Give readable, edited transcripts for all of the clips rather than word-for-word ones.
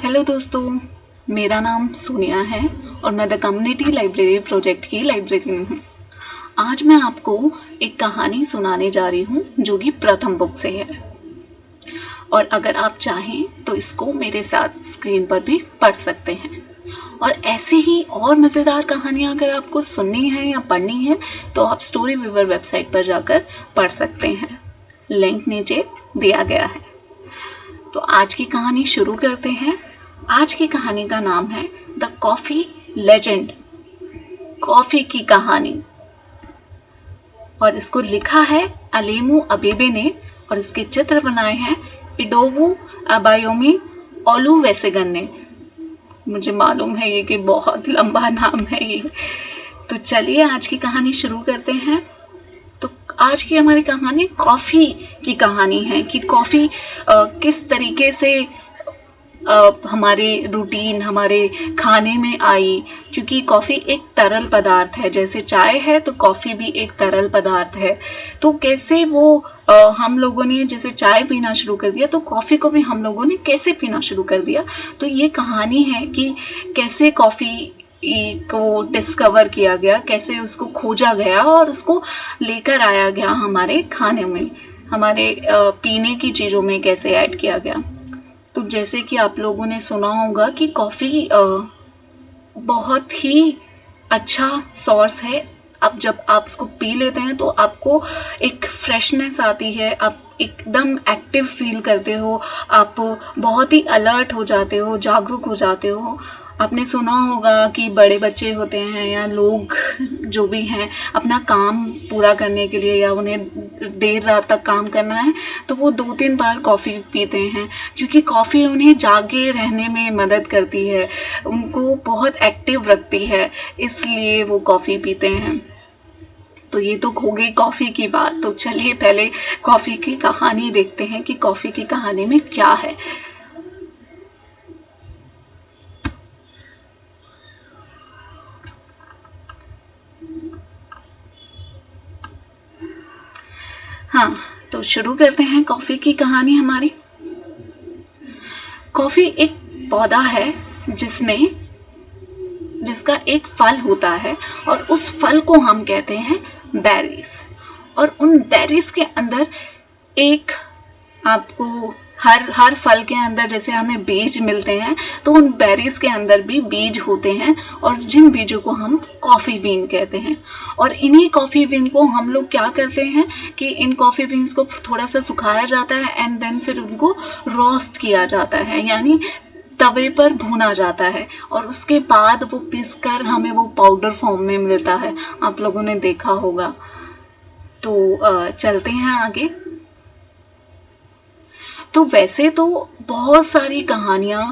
Hello दोस्तों, मेरा नाम सोनिया है और मैं द कम्युनिटी लाइब्रेरी प्रोजेक्ट की लाइब्रेरियन हूँ। आज मैं आपको एक कहानी सुनाने जा रही हूँ जो कि प्रथम बुक से है और अगर आप चाहें तो इसको मेरे साथ स्क्रीन पर भी पढ़ सकते हैं। और ऐसी ही और मज़ेदार कहानियाँ अगर आपको सुननी है या पढ़नी है तो आप स्टोरी वीवर वेबसाइट पर जाकर पढ़ सकते हैं। लिंक नीचे दिया गया है। तो आज की कहानी शुरू करते हैं। आज की कहानी का नाम है द कॉफी लेजेंड, कॉफी की कहानी। और इसको लिखा है अलेमू अबेबे ने और इसके चित्र बनाए हैं इडोवू अबायोमी ओलुवेसेगन ने। मुझे मालूम है ये कि बहुत लंबा नाम है ये। तो चलिए आज की कहानी शुरू करते हैं। तो आज की हमारी कहानी कॉफ़ी की कहानी है कि कॉफ़ी किस तरीके से हमारे रूटीन, हमारे खाने में आई। क्योंकि कॉफ़ी एक तरल पदार्थ है, जैसे चाय है तो कॉफ़ी भी एक तरल पदार्थ है। तो कैसे वो हम लोगों ने जैसे चाय पीना शुरू कर दिया तो कॉफ़ी को भी हम लोगों ने कैसे पीना शुरू कर दिया। तो ये कहानी है कि कैसे कॉफ़ी को डिस्कवर किया गया, कैसे उसको खोजा गया और उसको लेकर आया गया हमारे खाने में, हमारे पीने की चीज़ों में कैसे ऐड किया गया। तो जैसे कि आप लोगों ने सुना होगा कि कॉफ़ी बहुत ही अच्छा सोर्स है। अब जब आप उसको पी लेते हैं तो आपको एक फ्रेशनेस आती है, आप एकदम एक्टिव फील करते हो, आप बहुत ही अलर्ट हो जाते हो, जागरूक हो जाते हो। आपने सुना होगा कि बड़े बच्चे होते हैं या लोग जो भी हैं अपना काम पूरा करने के लिए या उन्हें देर रात तक काम करना है तो वो 2-3 बार कॉफ़ी पीते हैं, क्योंकि कॉफ़ी उन्हें जागे रहने में मदद करती है, उनको बहुत एक्टिव रखती है, इसलिए वो कॉफ़ी पीते हैं। तो ये तो हो गई कॉफ़ी की बात। तो चलिए पहले कॉफ़ी की कहानी देखते हैं कि कॉफ़ी की कहानी में क्या है। हाँ, तो शुरू करते हैं कॉफ़ी की कहानी हमारी। कॉफ़ी एक पौधा है जिसका एक फल होता है और उस फल को हम कहते हैं बेरीज। और उन बेरीज के अंदर एक आपको हर फल के अंदर जैसे हमें बीज मिलते हैं तो उन बेरीज के अंदर भी बीज होते हैं और जिन बीजों को हम कॉफ़ी बीन कहते हैं। और इन्हीं कॉफ़ी बीन को हम लोग क्या करते हैं कि इन कॉफ़ी बीन्स को थोड़ा सा सुखाया जाता है एंड देन फिर उनको रोस्ट किया जाता है, यानी तवे पर भुना जाता है और उसके बाद वो पीसकर हमें वो पाउडर फॉर्म में मिलता है। आप लोगों ने देखा होगा। तो चलते हैं आगे। तो वैसे तो बहुत सारी कहानियाँ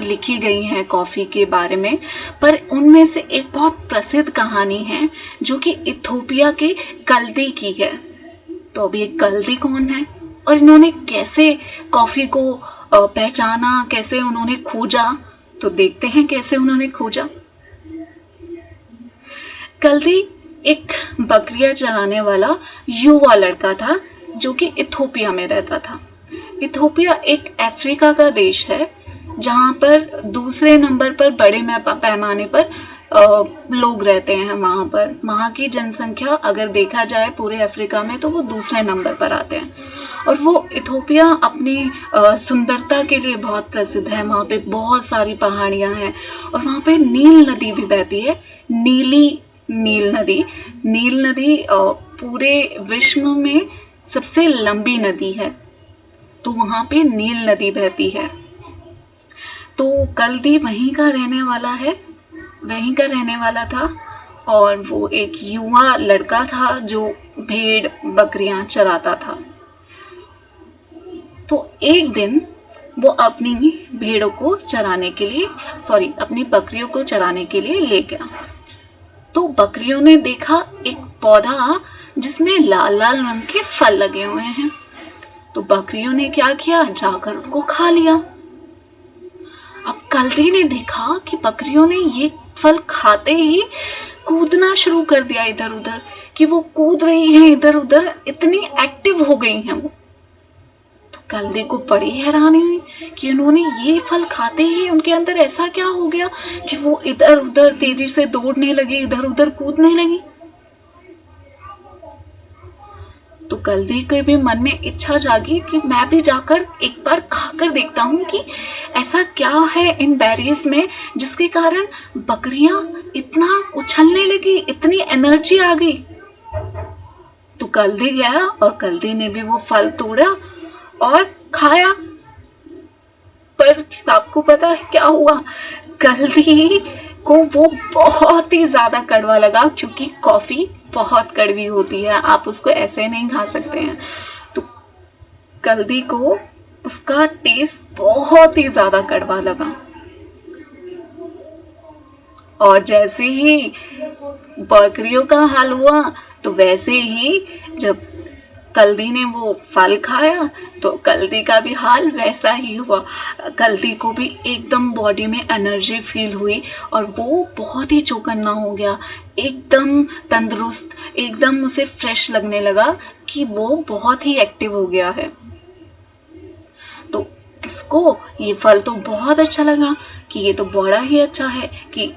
लिखी गई हैं कॉफ़ी के बारे में, पर उनमें से एक बहुत प्रसिद्ध कहानी है जो कि इथोपिया के कल्दी की है। तो अभी ये कल्दी कौन है और इन्होंने कैसे कॉफ़ी को पहचाना, कैसे उन्होंने खोजा, तो देखते हैं कैसे उन्होंने खोजा। कल्दी एक बकरियां चराने वाला युवा लड़का था जो कि इथोपिया में रहता था। इथोपिया एक अफ्रीका का देश है जहाँ पर दूसरे नंबर पर बड़े पैमाने पर लोग रहते हैं। वहाँ की जनसंख्या अगर देखा जाए पूरे अफ्रीका में तो वो दूसरे नंबर पर आते हैं। और वो इथोपिया अपनी सुंदरता के लिए बहुत प्रसिद्ध है। वहाँ पे बहुत सारी पहाड़ियाँ हैं और वहाँ पे नील नदी भी बहती है। नील नदी पूरे विश्व में सबसे लंबी नदी है, तो वहाँ पे नील नदी बहती है। तो कल्दी वहीं का रहने वाला था और वो एक युवा लड़का था जो भेड़ बकरियां चराता था। तो एक दिन वो अपनी बकरियों को चराने के लिए ले गया। तो बकरियों ने देखा एक पौधा जिसमें लाल लाल रंग के फल लगे हुए हैं। तो बकरियों ने क्या किया, जाकर उनको खा लिया। अब कल्दी ने देखा कि बकरियों ने ये फल खाते ही कूदना शुरू कर दिया इधर उधर, कि वो कूद रही हैं इधर उधर, इतनी एक्टिव हो गई हैं वो। तो कल्दी को बड़ी हैरानी हुई कि उन्होंने ये फल खाते ही उनके अंदर ऐसा क्या हो गया कि वो इधर उधर तेजी से दौड़ने लगी, इधर उधर कूदने लगी। तो कल्दी के भी मन में इच्छा जागी कि मैं भी जाकर एक बार खाकर देखता हूँ कि ऐसा क्या है इन बेरीज में जिसके कारण बकरियां इतना उछलने लगी, इतनी एनर्जी आ गई। तो कल्दी गया और कल्दी ने भी वो फल तोड़ा और खाया। पर आपको पता है क्या हुआ? कल्दी को वो बहुत ही ज्यादा कड़वा लगा, क्योंकि कॉफी बहुत कड़वी होती है, आप उसको ऐसे नहीं खा सकते हैं। तो कल्दी को उसका टेस्ट बहुत ही ज्यादा कड़वा लगा। और जैसे ही बकरियों का हाल हुआ, तो वैसे ही जब कल्दी ने वो फल खाया तो कल्दी का भी हाल वैसा ही हुआ। कल्दी को भी एकदम बॉडी में एनर्जी फील हुई और वो बहुत ही चौकन्ना हो गया, एकदम तंदुरुस्त, एकदम उसे फ्रेश लगने लगा कि वो बहुत ही एक्टिव हो गया है। तो उसको ये फल तो बहुत अच्छा लगा कि ये तो बड़ा ही अच्छा है कि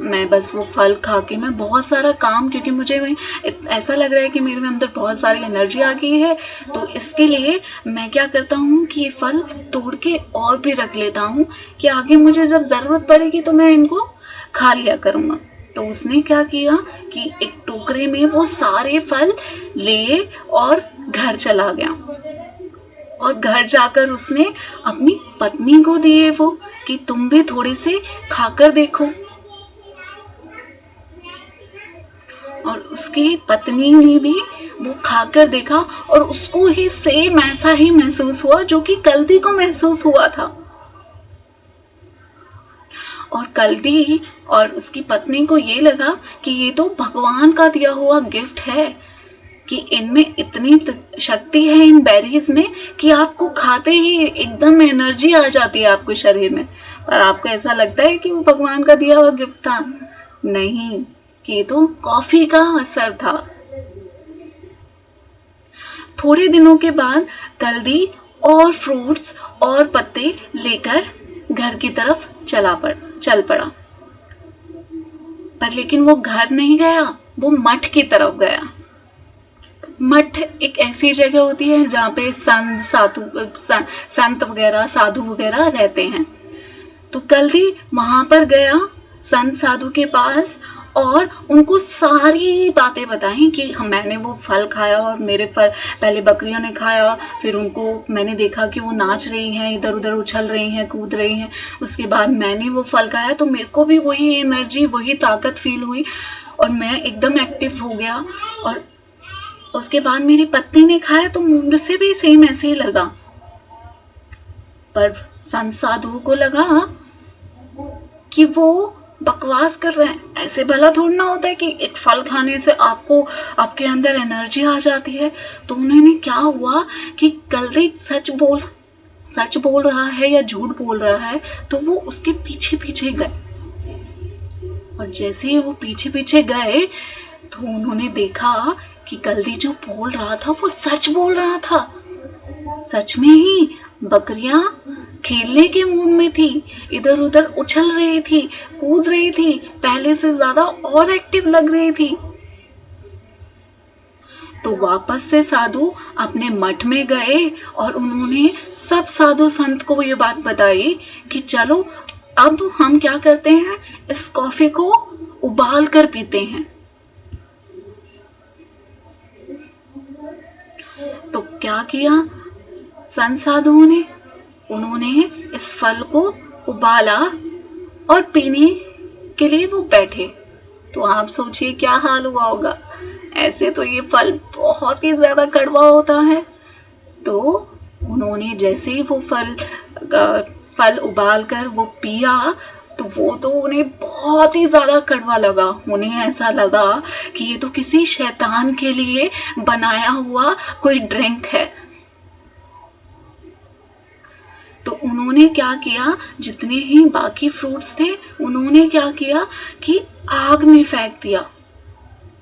मैं बस वो फल खा के मैं बहुत सारा काम, क्योंकि मुझे ऐसा लग रहा है कि मेरे में अंदर बहुत सारी एनर्जी आ गई है, तो इसके लिए मैं क्या करता हूँ कि ये फल तोड़ के और भी रख लेता हूँ कि आगे मुझे जब ज़रूरत पड़ेगी तो मैं इनको खा लिया करूँगा। तो उसने क्या किया कि एक टोकरे में वो सारे फल ले और घर चला गया और घर जाकर उसने अपनी पत्नी को दिए वो कि तुम भी थोड़े से खाकर देखो। और उसकी पत्नी ने भी वो खाकर देखा और उसको ही सेम ऐसा ही महसूस हुआ जो कि कल्दी को महसूस हुआ था। और कल्दी और उसकी पत्नी को ये लगा कि ये तो भगवान का दिया हुआ गिफ्ट है कि इनमें इतनी शक्ति है इन बेरीज में कि आपको खाते ही एकदम एनर्जी आ जाती है आपके शरीर में। पर आपको ऐसा लगता है कि वो भगवान का दिया हुआ गिफ्ट था? नहीं, कि तो कॉफी का असर था। थोड़े दिनों के बाद कल्दी और फ्रूट्स और पत्ते लेकर घर की तरफ चल पड़ा। पर लेकिन वो घर नहीं गया, वो मठ की तरफ गया। मठ एक ऐसी जगह होती है जहाँ पे संत वगैरह, साधु वगैरह रहते हैं। तो कल्दी वहां पर गया संत साधु के पास और उनको सारी बातें बताई कि मैंने वो फल खाया और मेरे फल पहले बकरियों ने खाया, फिर उनको मैंने देखा कि वो नाच रही हैं, इधर उधर उछल रही हैं, कूद रही हैं, उसके बाद मैंने वो फल खाया तो मेरे को भी वही एनर्जी, वही ताकत फील हुई और मैं एकदम एक्टिव हो गया। और उसके बाद मेरी पत्नी ने खाया तो मुझसे भी सेम ऐसे ही लगा। पर संत साधु को लगा कि वो बकवास कर रहे हैं, ऐसे भला थोड़ा ना होता है कि एक फल खाने से आपको आपके अंदर एनर्जी आ जाती है। तो उन्होंने क्या हुआ कि कल्दी सच बोल रहा है या झूठ बोल रहा है, तो वो उसके पीछे पीछे गए। और जैसे ही वो पीछे पीछे गए तो उन्होंने देखा कि कल्दी जो बोल रहा था वो सच बोल रहा था। सच में ही बकरियां खेलने के मूड में थी, इधर उधर उछल रही थी, कूद रही थी, पहले से ज्यादा और एक्टिव लग रही थी। तो वापस से साधु अपने मठ में गए और उन्होंने सब साधु संत को ये बात बताई कि चलो अब हम क्या करते हैं, इस कॉफी को उबाल कर पीते हैं। तो क्या किया संत साधुओं ने? उन्होंने इस फल को उबाला और पीने के लिए वो बैठे। तो आप सोचिए क्या हाल हुआ होगा। ऐसे तो ये फल बहुत ही ज्यादा कड़वा होता है। तो उन्होंने जैसे ही वो फल उबाल कर वो पिया तो वो तो उन्हें बहुत ही ज्यादा कड़वा लगा। उन्हें ऐसा लगा कि ये तो किसी शैतान के लिए बनाया हुआ कोई ड्रिंक है। तो उन्होंने क्या किया, जितने ही बाकी फ्रूट्स थे उन्होंने क्या किया कि आग में फेंक दिया।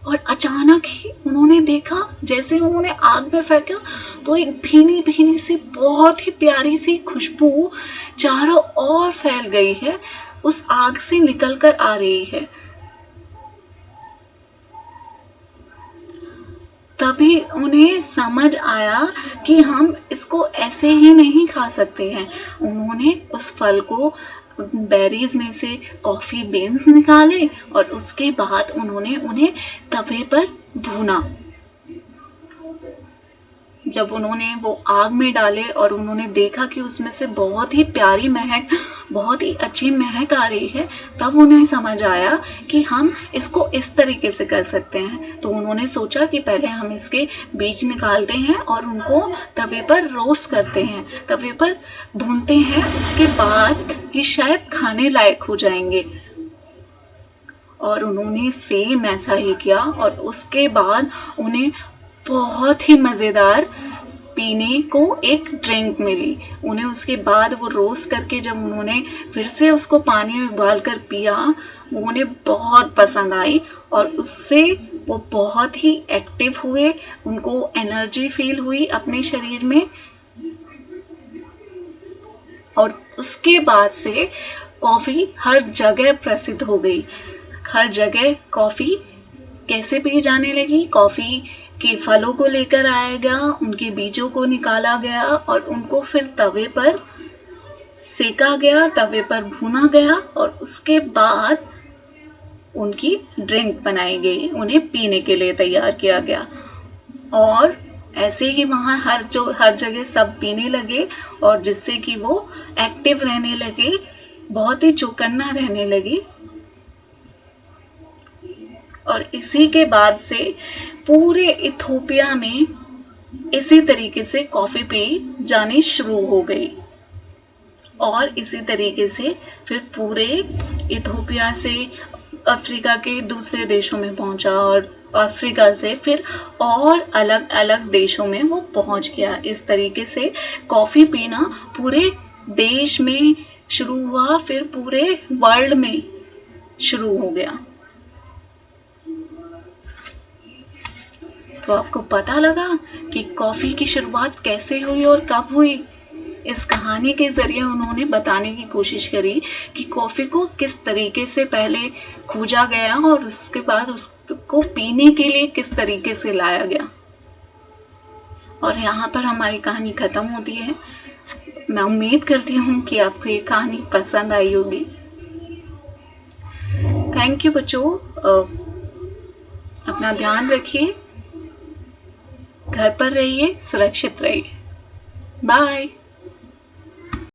और अचानक ही उन्होंने देखा, जैसे उन्होंने आग में फेंका तो एक भीनी भीनी सी बहुत ही प्यारी सी खुशबू चारों ओर फैल गई है, उस आग से निकल कर आ रही है। तभी उन्हें समझ आया कि हम इसको ऐसे ही नहीं खा सकते हैं। उन्होंने उस फल को बेरीज में से कॉफी बीन्स निकाले और उसके बाद उन्होंने उन्हें तवे पर भूना। जब उन्होंने वो आग में डाले और उन्होंने देखा कि उसमें से बहुत ही प्यारी महक, बहुत ही अच्छी महक आ रही है, तब उन्हें समझ आया कि हम इसको इस तरीके से कर सकते हैं। तो उन्होंने सोचा कि पहले हम इसके बीज निकालते हैं और उनको तवे पर रोस्ट करते हैं, तवे पर भूनते हैं, उसके बाद ये शायद खाने लायक हो जाएंगे। और उन्होंने सेम ऐसा ही किया और उसके बाद उन्हें बहुत ही मज़ेदार पीने को एक ड्रिंक मिली। उन्हें उसके बाद वो रोस्ट करके जब उन्होंने फिर से उसको पानी में उबाल कर पिया, वो उन्हें बहुत पसंद आई और उससे वो बहुत ही एक्टिव हुए, उनको एनर्जी फील हुई अपने शरीर में। और उसके बाद से कॉफ़ी हर जगह प्रसिद्ध हो गई। हर जगह कॉफ़ी कैसे पी जाने लगी, कॉफ़ी के फलों को लेकर आया गया, उनके बीजों को निकाला गया और उनको फिर तवे पर सेका गया, तवे पर भुना गया और उसके बाद उनकी ड्रिंक बनाई गई, उन्हें पीने के लिए तैयार किया गया। और ऐसे ही वहाँ हर जगह सब पीने लगे और जिससे कि वो एक्टिव रहने लगे, बहुत ही चौकन्ना रहने लगी। और इसी के बाद से पूरे इथोपिया में इसी तरीके से कॉफ़ी पी जानी शुरू हो गई और इसी तरीके से फिर पूरे इथोपिया से अफ्रीका के दूसरे देशों में पहुंचा और अफ्रीका से फिर और अलग अलग देशों में वो पहुंच गया। इस तरीके से कॉफ़ी पीना पूरे देश में शुरू हुआ, फिर पूरे वर्ल्ड में शुरू हो गया। तो आपको पता लगा कि कॉफ़ी की शुरुआत कैसे हुई और कब हुई। इस कहानी के ज़रिए उन्होंने बताने की कोशिश करी कि कॉफ़ी को किस तरीके से पहले खोजा गया और उसके बाद उसको पीने के लिए किस तरीके से लाया गया। और यहाँ पर हमारी कहानी ख़त्म होती है। मैं उम्मीद करती हूँ कि आपको ये कहानी पसंद आई होगी। थैंक यू बच्चों। अपना ध्यान रखिए, घर पर रहिए, सुरक्षित रहिए। बाय।